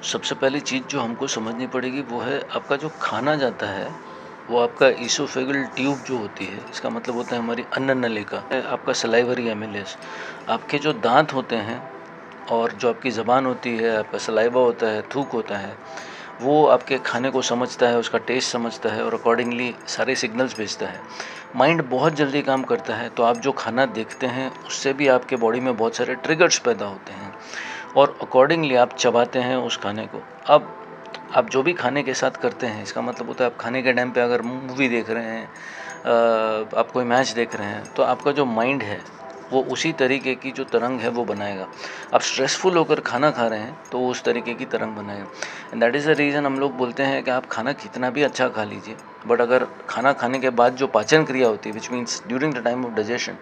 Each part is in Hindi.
सबसे पहली चीज़ जो हमको समझनी पड़ेगी वो है आपका जो खाना जाता है वो आपका ईसोफेगल ट्यूब जो होती है, इसका मतलब होता है हमारी अन्न नलिका, आपका सलाइवरी एमिलेस, आपके जो दांत होते हैं और जो आपकी ज़बान होती है, आपका सलाइवा होता है, थूक होता है, वो आपके खाने को समझता है, उसका टेस्ट समझता है और अकॉर्डिंगली सारे सिग्नल्स भेजता है। माइंड बहुत जल्दी काम करता है, तो आप जो खाना देखते हैं उससे भी आपके बॉडी में बहुत सारे ट्रिगर्स पैदा होते हैं और अकॉर्डिंगली आप चबाते हैं उस खाने को। अब आप जो भी खाने के साथ करते हैं, इसका मतलब होता है आप खाने के टाइम पे अगर मूवी देख रहे हैं, आप कोई मैच देख रहे हैं, तो आपका जो माइंड है वो उसी तरीके की जो तरंग है वो बनाएगा। आप स्ट्रेसफुल होकर खाना खा रहे हैं तो वो उस तरीके की तरंग बनाएगा। And that is the reason हम लोग बोलते हैं कि आप खाना कितना भी अच्छा खा लीजिए, बट अगर खाना खाने के बाद जो पाचन क्रिया होती है, which means during the time of digestion,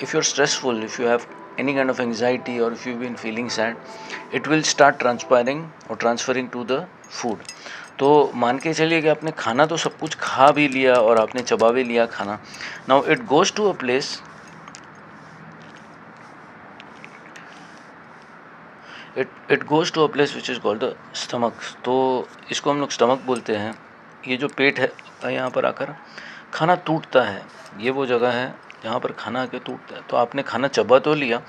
if you're stressful, if you have any kind of anxiety or if you've been feeling sad, it will start transpiring or transferring to the food. तो मान के चलिए कि आपने खाना तो सब कुछ खा भी लिया और आपने चबा भी लिया खाना. Now it goes to a place, it goes to a place which is called the stomach. तो इसको हम लोग स्टमक बोलते हैं. ये जो पेट है, यहाँ पर आकर खाना टूटता है. ये वो जगह है जहाँ पर खाना आके टूटता है. तो आपने खाना चबा तो लिया,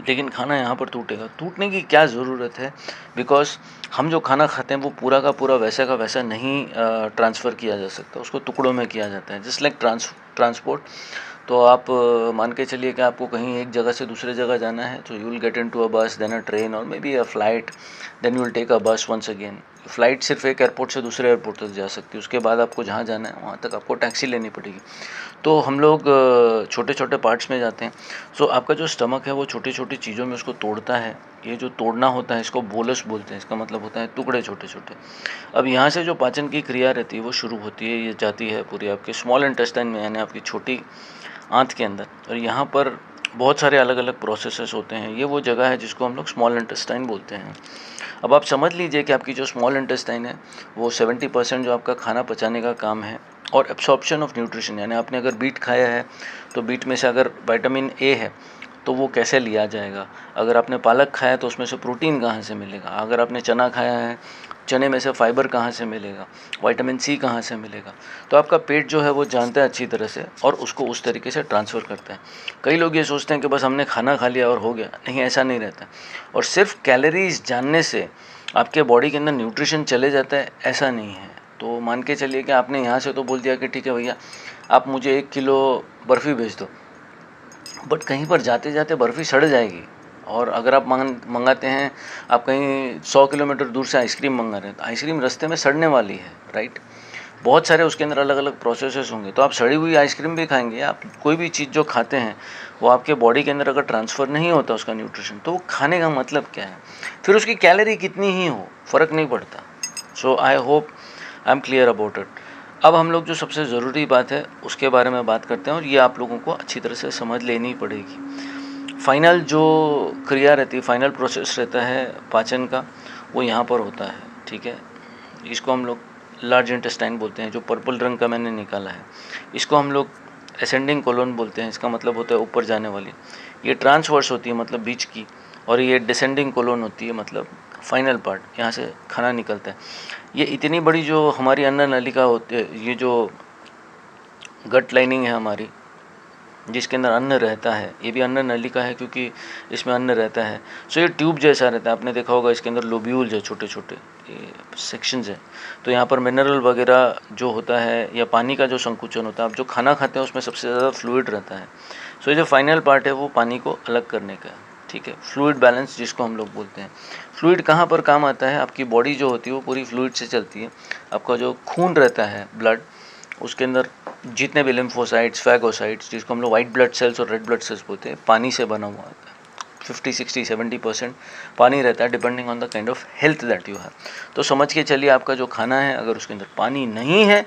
लेकिन खाना यहाँ पर टूटेगा. टूटने की क्या ज़रूरत है? बिकॉज हम जो खाना खाते हैं वो पूरा का पूरा वैसा का वैसा नहीं ट्रांसफ़र किया जा सकता, उसको टुकड़ों में किया जाता है. Just like transport. तो आप मान के चलिए कि आपको कहीं एक जगह से दूसरे जगह जाना है, तो you will get into a bus, then a train और may be a flight, then you will take a bus once again. Flight सिर्फ एक एयरपोर्ट से दूसरे एयरपोर्ट तक जा सकती है, उसके बाद आपको जहाँ जाना है वहाँ तक आपको टैक्सी लेनी पड़ेगी. तो हम लोग छोटे छोटे पार्ट्स में जाते हैं. सो आपका जो स्टमक है वो छोटी छोटी चीज़ों में उसको तोड़ता है. ये जो तोड़ना होता है इसको बोलस बोलते हैं. इसका मतलब होता है टुकड़े छोटे छोटे. अब यहाँ से जो पाचन की क्रिया रहती है वो शुरू होती है. ये जाती है पूरी आपके स्मॉल इंटेस्टाइन में, यानी आपकी छोटी आंत के अंदर, और यहाँ पर बहुत सारे अलग अलग प्रोसेसेस होते हैं. ये वो जगह है जिसको हम लोग स्मॉल इंटेस्टाइन बोलते हैं. अब आप समझ लीजिए कि आपकी जो स्मॉल इंटेस्टाइन है वो 70% जो आपका खाना पचाने का काम है, और एब्सॉर्प्शन ऑफ न्यूट्रिशन, यानी आपने अगर बीट खाया है तो बीट में से अगर विटामिन ए है तो वो कैसे लिया जाएगा. अगर आपने पालक खाया तो उसमें से प्रोटीन कहाँ से मिलेगा. अगर आपने चना खाया है, चने में से फाइबर कहाँ से मिलेगा, विटामिन सी कहाँ से मिलेगा. तो आपका पेट जो है वो जानता है अच्छी तरह से और उसको उस तरीके से ट्रांसफ़र करता है. कई लोग ये सोचते हैं कि बस हमने खाना खा लिया और हो गया. नहीं, ऐसा नहीं रहता. और सिर्फ कैलोरीज जानने से आपके बॉडी के अंदर न्यूट्रिशन चले जाता है, ऐसा नहीं है. तो मान के चलिए कि आपने यहाँ से तो बोल दिया कि ठीक है भैया आप मुझे 1 किलो बर्फ़ी भेज दो, बट कहीं पर जाते जाते बर्फ़ी सड़ जाएगी. और अगर आप मंगाते हैं, आप कहीं 100 किलोमीटर दूर से आइसक्रीम मंगा रहे हैं, तो आइसक्रीम रास्ते में सड़ने वाली है, राइट. बहुत सारे उसके अंदर अलग अलग प्रोसेसेस होंगे. तो आप सड़ी हुई आइसक्रीम भी खाएंगे, आप कोई भी चीज़ जो खाते हैं वो आपके बॉडी के अंदर अगर ट्रांसफ़र नहीं होता उसका न्यूट्रिशन, तो वो खाने का मतलब क्या है. फिर उसकी कैलोरी कितनी ही हो, फ़र्क नहीं पड़ता. So I hope I am clear about it. अब हम लोग जो सबसे ज़रूरी बात है उसके बारे में बात करते हैं, और ये आप लोगों को अच्छी तरह से समझ लेनी पड़ेगी. फाइनल जो क्रिया रहती है, फाइनल प्रोसेस रहता है पाचन का, वो यहाँ पर होता है, ठीक है. इसको हम लोग लार्ज इंटेस्टाइन बोलते हैं, जो पर्पल रंग का मैंने निकाला है. इसको हम लोग असेंडिंग कोलोन बोलते हैं. इसका मतलब होता है ऊपर जाने वाली. ये ट्रांसवर्स होती है, मतलब बीच की, और ये डिसेंडिंग कोलोन होती है, मतलब फाइनल पार्ट, यहाँ से खाना निकलता है. ये इतनी बड़ी जो हमारी अन्न नलिका होती है, ये जो गट लाइनिंग है हमारी, जिसके अंदर अन्न रहता है, ये भी अन्न नलिका है क्योंकि इसमें अन्न रहता है. सो ये ट्यूब जैसा रहता है. आपने देखा होगा इसके अंदर लोब्यूल्स है, छोटे छोटे ये सेक्शंस हैं. तो यहाँ पर मिनरल वगैरह जो होता है, या पानी का जो संकुचन होता है, आप जो खाना खाते हैं उसमें सबसे ज़्यादा फ्लूइड रहता है. सो ये जो फाइनल पार्ट है वो पानी को अलग करने का है, ठीक है. फ्लूइड बैलेंस जिसको हम लोग बोलते हैं. फ्लूइड कहाँ पर काम आता है? आपकी बॉडी जो होती है वो पूरी फ्लूइड से चलती है. आपका जो खून रहता है, ब्लड, उसके अंदर जितने भी लिम्फोसाइट्स, फैगोसाइट्स, जिसको हम लोग वाइट ब्लड सेल्स और रेड ब्लड सेल्स बोलते हैं, पानी से बना हुआ होता है. 50-60-70% पानी रहता है, depending on the kind of health that you have. तो समझ के चलिए आपका जो खाना है, अगर उसके अंदर पानी नहीं है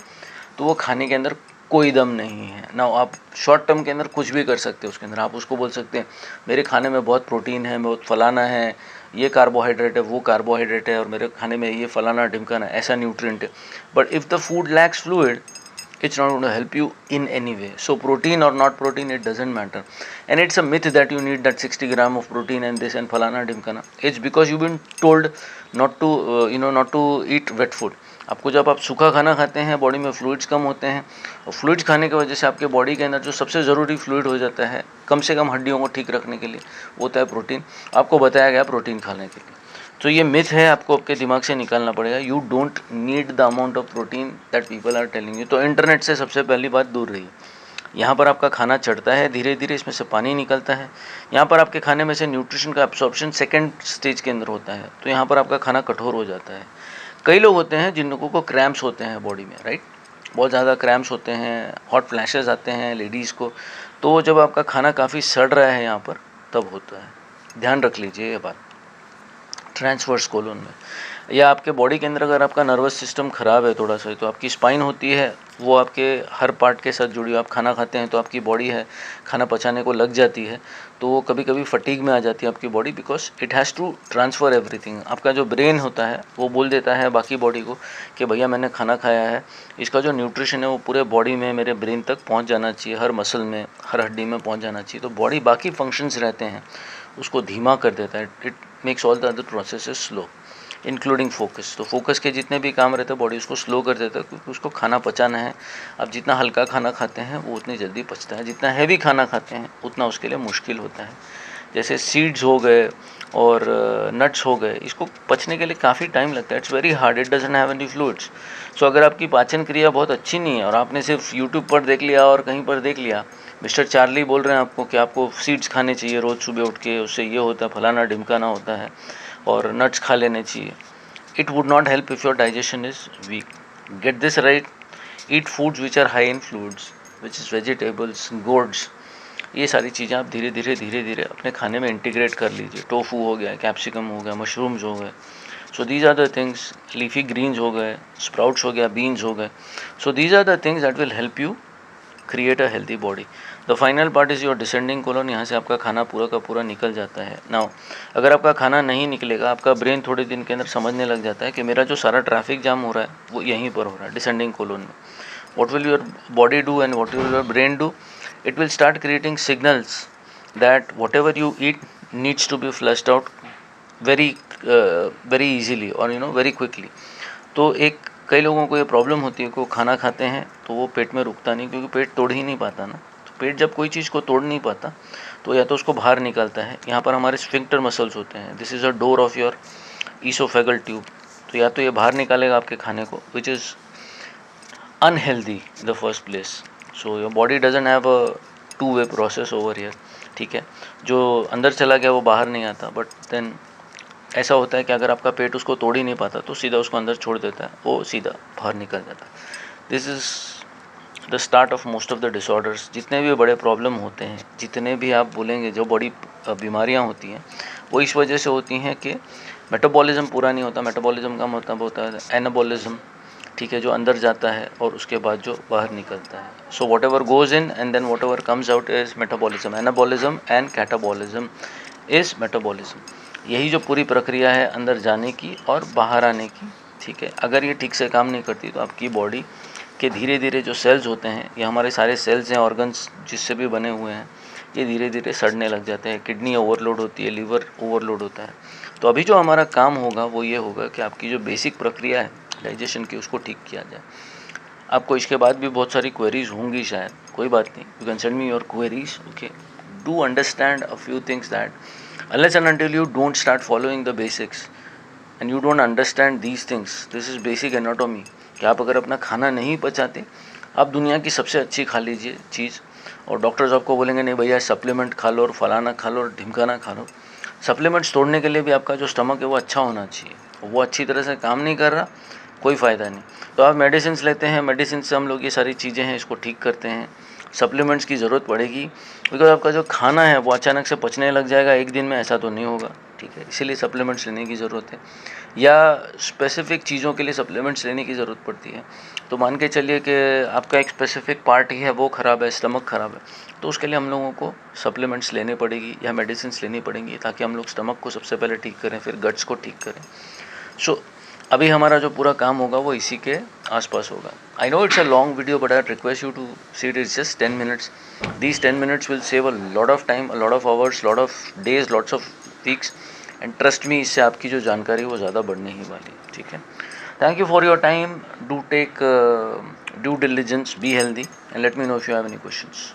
तो वो खाने के अंदर कोई दम नहीं है ना. आप शॉर्ट टर्म के अंदर कुछ भी कर सकते हैं उसके अंदर. आप उसको बोल सकते हैं मेरे खाने में बहुत प्रोटीन है, बहुत फलाना है, ये कार्बोहाइड्रेट है, वो कार्बोहाइड्रेट है, और मेरे खाने में ये फलाना ढिमकाना ऐसा न्यूट्रिएंट है. But if the food lakhs fluid, it's not going to help you in any way. So protein or not protein, it doesn't matter. And it's a myth that you need that 60 gram of protein and this and falana dimkana. It's because you've been told not to eat wet food. आपको जब आप सूखा खाना खाते हैं बॉडी में फ्लूइड्स कम होते हैं, और फ्लूइड्स खाने की वजह से आपके बॉडी के अंदर जो सबसे ज़रूरी फ्लूइड हो जाता है कम से कम हड्डियों को ठीक रखने के लिए, वो होता है प्रोटीन। आपको बताया गया प्रोटीन खाने के लिए। तो ये मिथ है, आपको आपके दिमाग से निकालना पड़ेगा। You don't need the amount of protein that people are telling you. तो इंटरनेट से सबसे पहली बात दूर रहिए। यहाँ पर आपका खाना चढ़ता है धीरे धीरे, इसमें से पानी निकलता है। यहाँ पर आपके खाने में से न्यूट्रिशन का एब्सॉर्प्शन सेकंड स्टेज के अंदर होता है, तो यहाँ पर आपका खाना कठोर हो जाता है। कई लोग होते हैं जिन लोगों को क्रैम्प्स होते हैं बॉडी में, राइट, बहुत ज़्यादा क्रैम्प्स होते हैं, हॉट फ्लैशेस आते हैं लेडीज़ को। तो जब आपका खाना काफ़ी सड़ रहा है यहाँ पर, तब होता है। ध्यान रख लीजिए ये बात। ट्रांसवर्स कोलोन में, या आपके बॉडी के अंदर अगर आपका नर्वस सिस्टम ख़राब है थोड़ा सा, तो आपकी स्पाइन होती है, वो आपके हर पार्ट के साथ जुड़ी। आप खाना खाते हैं तो आपकी बॉडी है, खाना पचाने को लग जाती है, तो कभी कभी फटीग में आ जाती है आपकी body, because it has to transfer everything. आपका जो ब्रेन होता है वो बोल देता है बाकी बॉडी को कि भैया मैंने खाना खाया है, इसका जो न्यूट्रिशन है वो पूरे बॉडी में मेरे ब्रेन तक पहुँच जाना चाहिए, हर मसल में, हर हड्डी में पहुँच जाना चाहिए। तो बॉडी बाकी फंक्शंस रहते हैं उसको धीमा कर देता है। It makes all the other processes slow including focus. तो फोकस के जितने भी काम रहते हैं बॉडी उसको स्लो कर देता है, क्योंकि उसको खाना पचाना है। अब जितना हल्का खाना खाते हैं वो उतनी जल्दी पचता है, जितना हैवी खाना खाते हैं उतना उसके लिए मुश्किल होता है। जैसे सीड्स हो गए और नट्स हो गए, इसको पचने के लिए काफ़ी टाइम लगता है। It's very hard, it doesn't have any fluids. So अगर आपकी पाचन क्रिया बहुत अच्छी नहीं है और आपने सिर्फ यूट्यूब पर देख लिया और कहीं पर देख लिया, मिस्टर चार्ली बोल रहे हैं आपको कि आपको सीड्स खाने चाहिए रोज़ सुबह उठ के, उससे ये होता है, फलाना ढिमकाना होता है, और नट्स खा लेने चाहिए, it would not help if your digestion is weak. Get this right. Eat foods which are high in fluids, which is vegetables, gourds. ये सारी चीज़ें आप धीरे धीरे अपने खाने में इंटीग्रेट कर लीजिए। टोफू हो गया, कैप्सिकम हो गया, मशरूम्स हो गए। So these are the things, leafy greens हो गए, स्प्राउट्स हो गया, बीन्स हो गए। So these are the things that will help you create a healthy body. The final part is your descending colon. यहाँ से आपका खाना पूरा का पूरा निकल जाता है। नाउ अगर आपका खाना नहीं निकलेगा, आपका ब्रेन थोड़े दिन के अंदर समझने लग जाता है कि मेरा जो सारा ट्रैफिक जाम हो रहा है वो यहीं पर हो रहा है, डिसेंडिंग कोलोन में। What will your body do and what will your brain do? It will start creating signals that whatever you eat needs to be flushed out very easily और वेरी क्विकली। तो कई लोगों को ये प्रॉब्लम होती है कि वो खाना खाते हैं तो वो पेट में रुकता नहीं, क्योंकि पेट तोड़ ही नहीं पाता ना। तो पेट जब कोई चीज़ को तोड़ नहीं पाता तो या तो उसको बाहर निकालता है। यहाँ पर हमारे स्फिंक्टर मसल्स होते हैं, this is a door of your oesophageal tube. तो या तो ये बाहर निकालेगा आपके खाने को, which is unhealthy in the first place. So your body doesn't have a two way process over here, ठीक है। जो अंदर चला गया वो बाहर नहीं आता, बट देन ऐसा होता है कि अगर आपका पेट उसको तोड़ ही नहीं पाता तो सीधा उसको अंदर छोड़ देता है, वो सीधा बाहर निकल जाता है। This is the start of most of the disorders. जितने भी बड़े प्रॉब्लम होते हैं, जितने भी आप बोलेंगे जो बड़ी बीमारियां होती हैं, वो इस वजह से होती हैं कि मेटाबॉलिज्म पूरा नहीं होता। मेटाबॉलिज्म का मतलब होता है एनाबॉलिज्म, ठीक है, जो अंदर जाता है और उसके बाद जो बाहर निकलता है। So whatever goes in and then whatever comes out is metabolism. Anabolism and catabolism is metabolism. यही जो पूरी प्रक्रिया है अंदर जाने की और बाहर आने की, ठीक है। अगर ये ठीक से काम नहीं करती तो आपकी बॉडी के धीरे धीरे जो सेल्स होते हैं, ये हमारे सारे सेल्स हैं, ऑर्गन्स जिससे भी बने हुए हैं, ये धीरे धीरे सड़ने लग जाते हैं। किडनी ओवरलोड होती है, लीवर ओवरलोड होता है। तो अभी जो हमारा काम होगा वो ये होगा कि आपकी जो बेसिक प्रक्रिया है डाइजेशन की, उसको ठीक किया जाए। आपको इसके बाद भी बहुत सारी क्वेरीज होंगी शायद, कोई बात नहीं, you can send me your queries, okay. Do understand a few things that unless and until you don't start following the basics and you don't understand these things, this is basic anatomy, कि आप अगर अपना खाना नहीं पचाते, आप दुनिया की सबसे अच्छी खा लीजिए चीज़, और डॉक्टर्स आपको बोलेंगे नहीं भैया सप्लीमेंट खा लो और फलाना खा लो और ढिमकाना खा लो। सप्लीमेंट्स तोड़ने के लिए भी आपका जो स्टमक है वो अच्छा होना चाहिए, वो अच्छी तरह से काम नहीं कर रहा, कोई फ़ायदा नहीं। तो आप मेडिसिन लेते हैं, मेडिसिन से हम लोग ये सारी चीज़ें हैं इसको ठीक करते हैं। सप्लीमेंट्स की ज़रूरत पड़ेगी, बिकॉज आपका जो खाना है वो अचानक से पचने लग जाएगा एक दिन में, ऐसा तो नहीं होगा, ठीक है। इसीलिए सप्लीमेंट्स लेने की ज़रूरत है, या स्पेसिफिक चीज़ों के लिए सप्लीमेंट्स लेने की ज़रूरत पड़ती है। तो मान के चलिए कि आपका एक स्पेसिफिक पार्ट ही है वो ख़राब है, स्टमक ख़राब है, तो उसके लिए हम लोगों को सप्लीमेंट्स लेने पड़ेगी या मेडिसिन लेनी पड़ेंगी, ताकि हम लोग स्टमक को सबसे पहले ठीक करें, फिर गट्स को ठीक करें। सो अभी हमारा जो पूरा काम होगा वो इसी के आसपास होगा। I know it's a long video, but I request you to see it is just 10 minutes. These 10 minutes will save a lot of time, a lot of hours, lot of days, lots of weeks and trust me, इससे आपकी जो जानकारी है वो ज़्यादा बढ़ने ही वाली है, ठीक है। Thank you for your time, do take due diligence, be healthy and let me know if you have any questions.